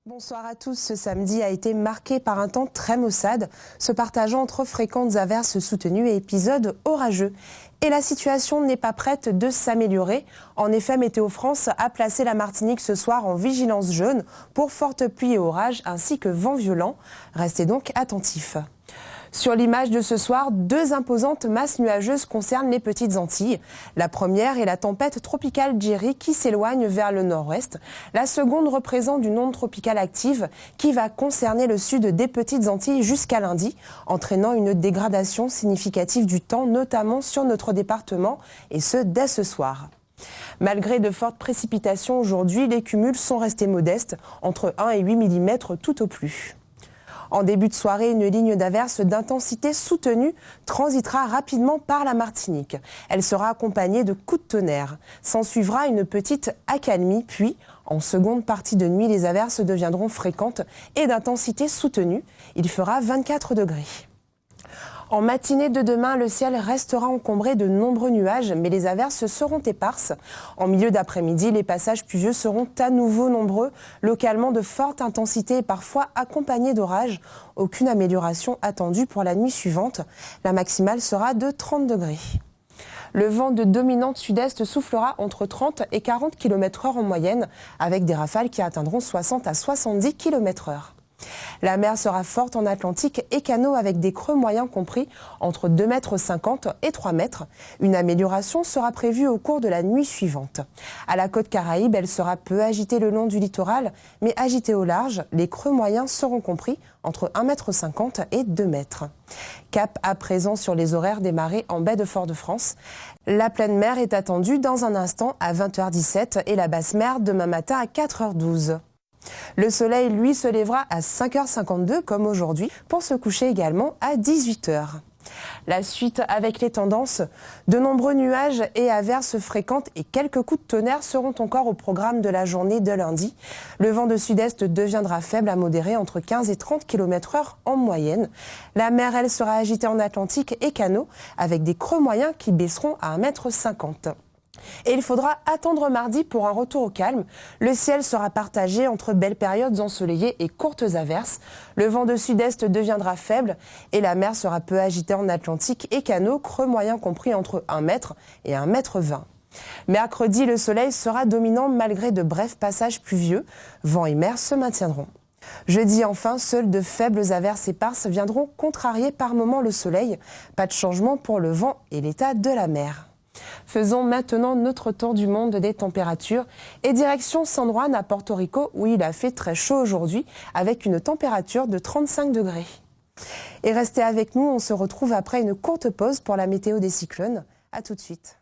Bonsoir à tous. Ce samedi a été marqué par un temps très maussade, se partageant entre fréquentes averses soutenues et épisodes orageux. Et la situation n'est pas prête de s'améliorer. En effet, Météo France a placé la Martinique ce soir en vigilance jaune pour fortes pluies et orages ainsi que vents violents. Restez donc attentifs. Sur l'image de ce soir, deux imposantes masses nuageuses concernent les Petites Antilles. La première est la tempête tropicale Jerry qui s'éloigne vers le nord-ouest. La seconde représente une onde tropicale active qui va concerner le sud des Petites Antilles jusqu'à lundi, entraînant une dégradation significative du temps, notamment sur notre département, et ce dès ce soir. Malgré de fortes précipitations aujourd'hui, les cumuls sont restés modestes, entre 1 et 8 mm tout au plus. En début de soirée, une ligne d'averses d'intensité soutenue transitera rapidement par la Martinique. Elle sera accompagnée de coups de tonnerre. S'en suivra une petite accalmie, puis, en seconde partie de nuit, les averses deviendront fréquentes et d'intensité soutenue. Il fera 24 degrés. En matinée de demain, le ciel restera encombré de nombreux nuages, mais les averses seront éparses. En milieu d'après-midi, les passages pluvieux seront à nouveau nombreux, localement de forte intensité et parfois accompagnés d'orages. Aucune amélioration attendue pour la nuit suivante. La maximale sera de 30 degrés. Le vent de dominante sud-est soufflera entre 30 et 40 km/h en moyenne, avec des rafales qui atteindront 60 à 70 km/h. La mer sera forte en Atlantique et canaux avec des creux moyens compris entre 2,50 m et 3 mètres. Une amélioration sera prévue au cours de la nuit suivante. À la côte Caraïbe, elle sera peu agitée le long du littoral, mais agitée au large. Les creux moyens seront compris entre 1,50 m et 2 mètres. Cap à présent sur les horaires des marées en baie de Fort-de-France. La pleine mer est attendue dans un instant à 20h17 et la basse mer demain matin à 4h12. Le soleil, lui, se lèvera à 5h52 comme aujourd'hui pour se coucher également à 18h. La suite avec les tendances, de nombreux nuages et averses fréquentes et quelques coups de tonnerre seront encore au programme de la journée de lundi. Le vent de sud-est deviendra faible à modéré entre 15 et 30 km/h en moyenne. La mer, elle, sera agitée en Atlantique et canaux avec des creux moyens qui baisseront à 1,50 m. Et il faudra attendre mardi pour un retour au calme. Le ciel sera partagé entre belles périodes ensoleillées et courtes averses. Le vent de sud-est deviendra faible et la mer sera peu agitée en Atlantique et canaux, creux moyens compris entre 1 m et 1,20 m. Mercredi, le soleil sera dominant malgré de brefs passages pluvieux. Vent et mer se maintiendront. Jeudi enfin, seules de faibles averses éparses viendront contrarier par moments le soleil. Pas de changement pour le vent et l'état de la mer. Faisons maintenant notre tour du monde des températures et direction San Juan à Porto Rico où il a fait très chaud aujourd'hui avec une température de 35 degrés. Et restez avec nous, on se retrouve après une courte pause pour la météo des cyclones. À tout de suite.